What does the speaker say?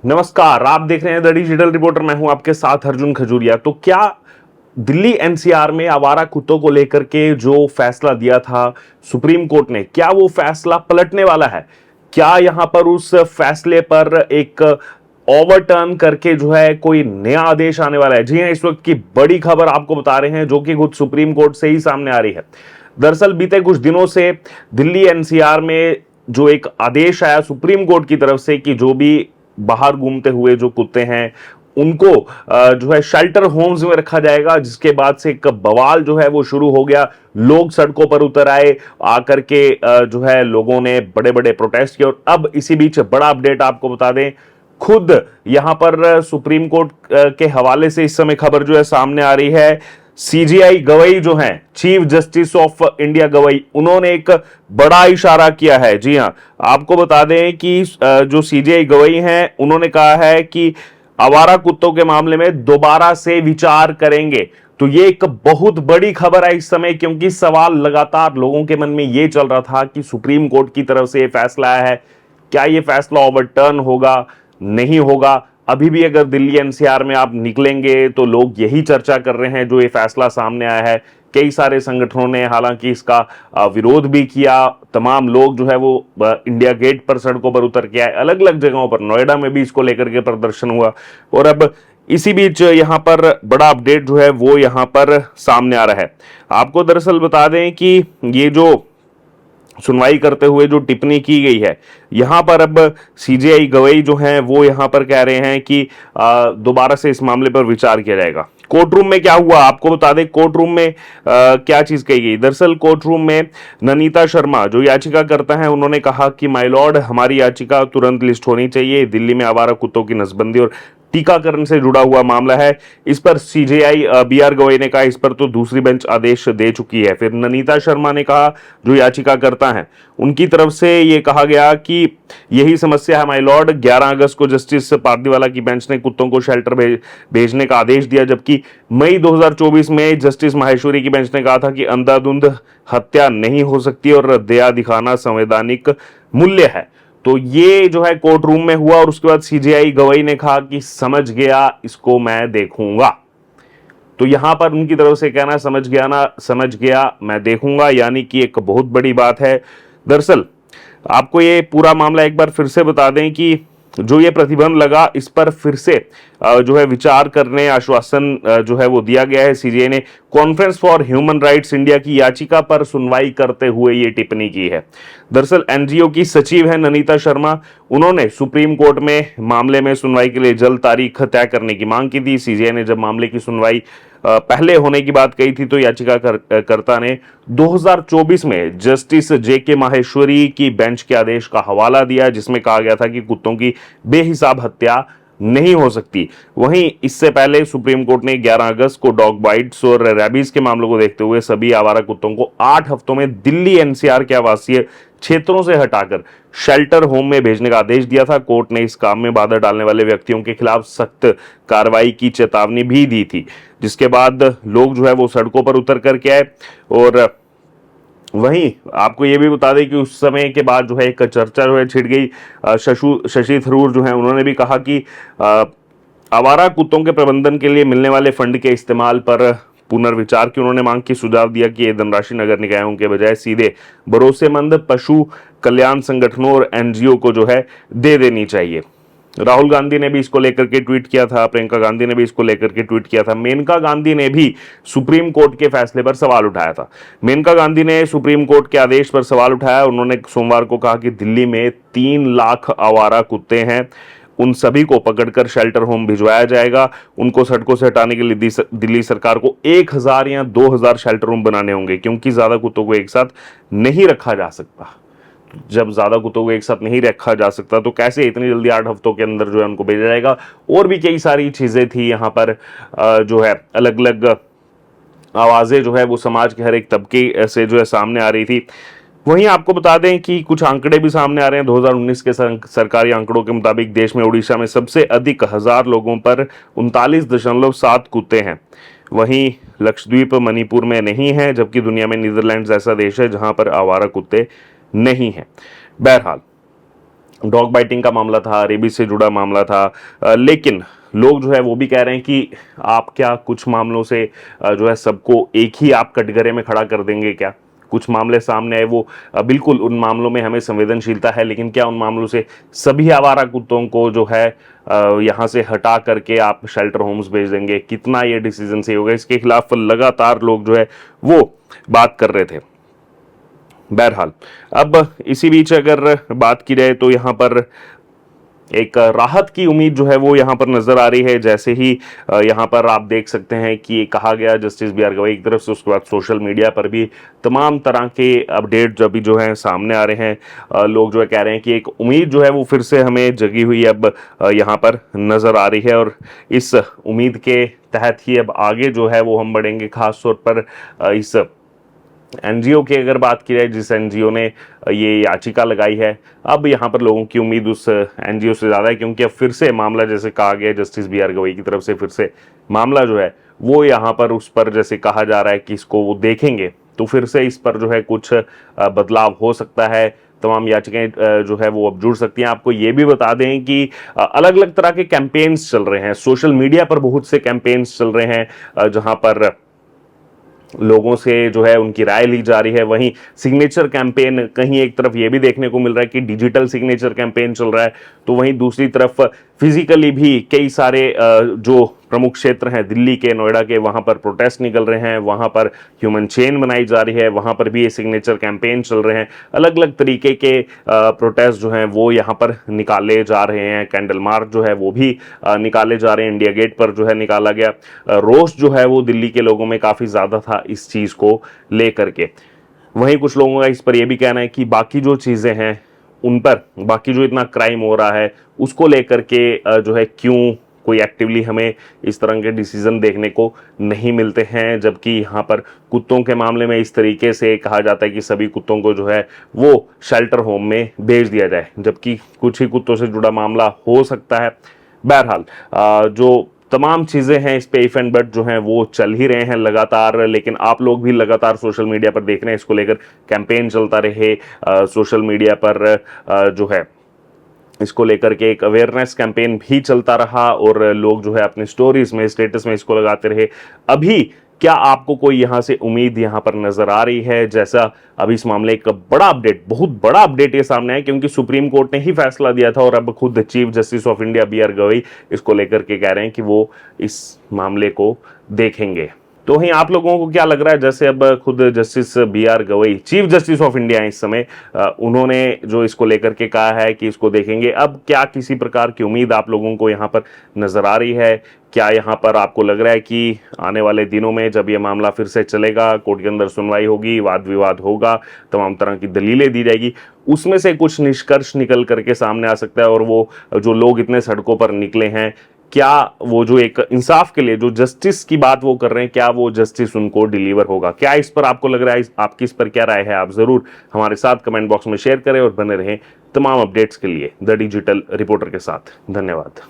नमस्कार, आप देख रहे हैं द डिजिटल रिपोर्टर। मैं हूं आपके साथ अर्जुन खजूरिया। तो क्या दिल्ली एनसीआर में आवारा कुत्तों को लेकर के जो फैसला दिया था सुप्रीम कोर्ट ने, क्या वो फैसला पलटने वाला है? क्या यहां पर उस फैसले पर एक ओवरटर्न करके जो है कोई नया आदेश आने वाला है? जी हां, इस वक्त की बड़ी खबर आपको बता रहे हैं, जो कि खुद सुप्रीम कोर्ट से ही सामने आ रही है। दरअसल बीते कुछ दिनों से दिल्ली एनसीआर में जो एक आदेश आया सुप्रीम कोर्ट की तरफ से कि जो भी बाहर घूमते हुए जो कुत्ते हैं उनको जो है शेल्टर होम्स में रखा जाएगा, जिसके बाद से एक बवाल जो है वो शुरू हो गया। लोग सड़कों पर उतर आए, आकर के जो है लोगों ने बड़े बड़े प्रोटेस्ट किए। और अब इसी बीच बड़ा अपडेट आपको बता दें, खुद यहां पर सुप्रीम कोर्ट के हवाले से इस समय खबर जो है सामने आ रही है। सीजीआई गवई जो हैं, chief justice of India Gavai, उन्होंने एक बड़ा इशारा किया है। जी हां, आपको बता दें कि जो सीजीआई गवई हैं, उन्होंने कहा है कि आवारा कुत्तों के मामले में दोबारा से विचार करेंगे। तो ये एक बहुत बड़ी खबर है इस समय, क्योंकि सवाल लगातार लोगों के मन में ये चल रहा था कि सुप्रीम कोर्ट की तरफ से ये फैसला आया है, क्या ये फैसला ओवरटर्न होगा, नहीं होगा? अभी भी अगर दिल्ली एनसीआर में आप निकलेंगे तो लोग यही चर्चा कर रहे हैं जो ये फैसला सामने आया है। कई सारे संगठनों ने हालांकि इसका विरोध भी किया। तमाम लोग जो है वो इंडिया गेट पर सड़कों पर उतर के आए, अलग अलग जगहों पर, नोएडा में भी इसको लेकर के प्रदर्शन हुआ। और अब इसी बीच यहां पर बड़ा अपडेट जो है वो यहां पर सामने आ रहा है। आपको दरअसल बता दें कि ये जो सुनवाई करते हुए जो टिप्पणी की गई है, यहां पर अब सीजेआई गवई जो हैं वो यहां पर कह रहे हैं कि दोबारा से इस मामले पर विचार किया जाएगा। कोर्ट रूम में क्या हुआ आपको बता दें। कोर्ट रूम में क्या चीज कही गई? दरअसल कोर्ट रूम में ननीता शर्मा जो याचिका करता है, उन्होंने कहा कि माय लॉर्ड, हमारी याचिका तुरंत लिस्ट होनी चाहिए। दिल्ली में आवारा कुत्तों की नसबंदी और टीकाकरण से जुड़ा हुआ मामला है। इस पर सीजेआई बीआर गवई ने कहा इस पर तो दूसरी बेंच आदेश दे चुकी है। फिर ननीता शर्मा ने कहा, जो याचिका करता है, उनकी तरफ से यह कहा गया कि यही समस्या है माय लॉर्ड। 11 अगस्त को जस्टिस पारदीवाला की बेंच ने कुत्तों को शेल्टर भेजने का आदेश दिया, जबकि मई 2024 में जस्टिस माहेश्वरी की बेंच ने कहा था कि अंधाधुंध हत्या नहीं हो सकती और दया दिखाना संवैधानिक मूल्य है। तो ये जो है कोर्ट रूम में हुआ और उसके बाद सीजेआई गवई ने कहा कि समझ गया, इसको मैं देखूंगा। तो यहां पर उनकी तरफ से कहना समझ गया ना, समझ गया मैं देखूंगा, यानी कि एक बहुत बड़ी बात है। दरअसल आपको ये पूरा मामला एक बार फिर से बता दें कि जो ये प्रतिबंध लगा, इस पर फिर से जो है विचार करने आश्वासन जो है वो दिया गया है। सीजीआई ने conference for human rights India की याचिका पर सुनवाई करते हुए ये टिप्पणी की है। दरअसल एनजीओ की सचिव है ननीता शर्मा, उन्होंने सुप्रीम कोर्ट में मामले में सुनवाई के लिए जल्द तारीख तय करने की मांग की थी। सीजीआई ने जब मामले की सुनवाई पहले होने की बात कही थी, तो याचिकाकर्ता ने 2024 में जस्टिस जेके माहेश्वरी की बेंच के आदेश का हवाला दिया, जिसमें कहा गया था कि कुत्तों की बेहिसाब हत्या नहीं हो सकती। वहीं इससे पहले सुप्रीम कोर्ट ने 11 अगस्त को डॉग बाइट्स और रैबीज के मामलों को देखते हुए सभी आवारा कुत्तों को 8 हफ्तों में दिल्ली एनसीआर के आवासीय क्षेत्रों से हटाकर शेल्टर होम में भेजने का आदेश दिया था। कोर्ट ने इस काम में बाधा डालने वाले व्यक्तियों के खिलाफ सख्त कार्रवाई की चेतावनी भी दी थी, जिसके बाद लोग जो है वो सड़कों पर उतर करके आए। और वहीं आपको यह भी बता दें कि उस समय के बाद जो है एक चर्चा जो है छिड़ गई। शशि थरूर जो है, उन्होंने भी कहा कि आवारा कुत्तों के प्रबंधन के लिए मिलने वाले फंड के इस्तेमाल पर पुनर्विचार की उन्होंने मांग की। सुझाव दिया कि यह धनराशि नगर निकायों के बजाय सीधे भरोसेमंद पशु कल्याण संगठनों और एनजीओ को जो है दे देनी चाहिए। राहुल गांधी ने भी इसको लेकर के ट्वीट किया था, प्रियंका गांधी ने भी इसको लेकर के ट्वीट किया था। मेनका गांधी ने भी सुप्रीम कोर्ट के फैसले पर सवाल उठाया था। मेनका गांधी ने सुप्रीम कोर्ट के आदेश पर सवाल उठाया। उन्होंने सोमवार को कहा कि दिल्ली में 3 लाख आवारा कुत्ते हैं, उन सभी को पकड़कर शेल्टर होम भिजवाया जाएगा। उनको सड़कों से हटाने के लिए दिल्ली सरकार को 1000 या 2000 शेल्टर होम बनाने होंगे, क्योंकि ज्यादा कुत्तों को एक साथ नहीं रखा जा सकता। जब ज्यादा कुत्तों को एक साथ नहीं रखा जा सकता तो कैसे इतनी जल्दी 8 हफ्तों के अंदर जो है उनको भेजा जाएगा? और भी कई सारी चीजें थी यहाँ पर, जो है अलग अलग आवाजें जो है वो समाज के हर एक तबके से जो है सामने आ रही थी। वहीं आपको बता दें कि कुछ आंकड़े भी सामने आ रहे हैं। 2019 के सरकारी आंकड़ों के मुताबिक देश में उड़ीसा में सबसे अधिक 1000 लोगों पर 39.7 कुत्ते हैं। वहीं लक्षद्वीप मणिपुर में नहीं है, जबकि दुनिया में नीदरलैंड्स ऐसा देश है जहां पर आवारा कुत्ते नहीं है। बहरहाल डॉग बाइटिंग का मामला था, रेबीज से जुड़ा मामला था, लेकिन लोग जो है वो भी कह रहे हैं कि आप क्या कुछ मामलों से जो है सबको एक ही आप कटघरे में खड़ा कर देंगे क्या? कुछ मामले सामने आए वो बिल्कुल उन मामलों में हमें संवेदनशीलता है, लेकिन क्या उन मामलों से सभी आवारा कुत्तों को जो है यहाँ से हटा करके आप शेल्टर होम्स भेज देंगे? कितना ये डिसीजन सही होगा? इसके खिलाफ लगातार लोग जो है वो बात कर रहे थे। बहरहाल अब इसी बीच अगर बात की जाए तो यहाँ पर एक राहत की उम्मीद जो है वो यहाँ पर नजर आ रही है। जैसे ही यहाँ पर आप देख सकते हैं कि कहा गया जस्टिस बी आर गवई की तरफ से, उसके बाद सोशल मीडिया पर भी तमाम तरह के अपडेट जब भी जो है सामने आ रहे हैं, लोग जो है कह रहे हैं कि एक उम्मीद जो है वो फिर से हमें जगी हुई अब यहाँ पर नजर आ रही है, और इस उम्मीद के तहत ही अब आगे जो है वो हम बढ़ेंगे। खासतौर पर इस एनजीओ की अगर बात की जाए, जिस एनजीओ ने ये याचिका लगाई है, अब यहाँ पर लोगों की उम्मीद उस एनजीओ से ज़्यादा है, क्योंकि अब फिर से मामला जैसे कहा गया जस्टिस बी आर गवई की तरफ से फिर से मामला जो है वो यहाँ पर उस पर जैसे कहा जा रहा है कि इसको वो देखेंगे, तो फिर से इस पर जो है कुछ बदलाव हो सकता है। तमाम याचिकाएं जो है वो अब जुड़ सकती हैं। आपको ये भी बता दें कि अलग अलग तरह के कैंपेन्स चल रहे हैं सोशल मीडिया पर, बहुत से कैंपेन्स चल रहे हैं जहां पर लोगों से जो है उनकी राय ली जा रही है। वहीं सिग्नेचर कैंपेन, कहीं एक तरफ ये भी देखने को मिल रहा है कि डिजिटल सिग्नेचर कैंपेन चल रहा है, तो वहीं दूसरी तरफ फिजिकली भी कई सारे जो प्रमुख क्षेत्र हैं दिल्ली के, नोएडा के, वहां पर प्रोटेस्ट निकल रहे हैं, वहां पर ह्यूमन चेन बनाई जा रही है, वहां पर भी ये सिग्नेचर कैंपेन चल रहे हैं। अलग अलग तरीके के प्रोटेस्ट जो हैं वो यहाँ पर निकाले जा रहे हैं। कैंडल मार्च जो है वो भी निकाले जा रहे हैं, इंडिया गेट पर जो है निकाला गया। रोष जो है वो दिल्ली के लोगों में काफ़ी ज़्यादा था इस चीज़ को लेकर के। वहीं कुछ लोगों का इस पर यह भी कहना है कि बाकी जो चीज़ें हैं उन पर, बाकी जो इतना क्राइम हो रहा है उसको लेकर के जो है क्यों कोई एक्टिवली हमें इस तरह के डिसीजन देखने को नहीं मिलते हैं, जबकि यहाँ पर कुत्तों के मामले में इस तरीके से कहा जाता है कि सभी कुत्तों को जो है वो शेल्टर होम में भेज दिया जाए, जबकि कुछ ही कुत्तों से जुड़ा मामला हो सकता है। बहरहाल जो तमाम चीज़ें हैं इस पे इफ एंड बट जो हैं वो चल ही रहे हैं लगातार, लेकिन आप लोग भी लगातार सोशल मीडिया पर देख रहे हैं, इसको लेकर कैंपेन चलता रहे सोशल मीडिया पर जो है इसको लेकर के एक अवेयरनेस कैंपेन भी चलता रहा, और लोग जो है अपने स्टोरीज में, स्टेटस में इसको लगाते रहे। अभी क्या आपको कोई यहाँ से उम्मीद यहाँ पर नजर आ रही है? जैसा अभी इस मामले का बड़ा अपडेट, बहुत बड़ा अपडेट ये सामने है, क्योंकि सुप्रीम कोर्ट ने ही फैसला दिया था और अब खुद chief justice of India B R Gavai इसको लेकर के कह रहे हैं कि वो इस मामले को देखेंगे। तो वहीं आप लोगों को क्या लग रहा है? जैसे अब खुद justice B R Gavai chief justice of India इस समय, उन्होंने जो इसको लेकर के कहा है कि इसको देखेंगे, अब क्या किसी प्रकार की उम्मीद आप लोगों को यहाँ पर नजर आ रही है? क्या यहाँ पर आपको लग रहा है कि आने वाले दिनों में जब ये मामला फिर से चलेगा, कोर्ट के अंदर सुनवाई होगी, वाद विवाद होगा, तमाम तरह की दलीलें दी जाएगी, उसमें से कुछ निष्कर्ष निकल करके सामने आ सकता है, और वो जो लोग इतने सड़कों पर निकले हैं, क्या वो जो एक इंसाफ के लिए जो जस्टिस की बात वो कर रहे हैं, क्या वो जस्टिस उनको डिलीवर होगा? क्या इस पर आपको लग रहा है? आपकी इस पर क्या राय है? आप जरूर हमारे साथ कमेंट बॉक्स में शेयर करें और बने रहें तमाम अपडेट्स के लिए द डिजिटल रिपोर्टर के साथ। धन्यवाद।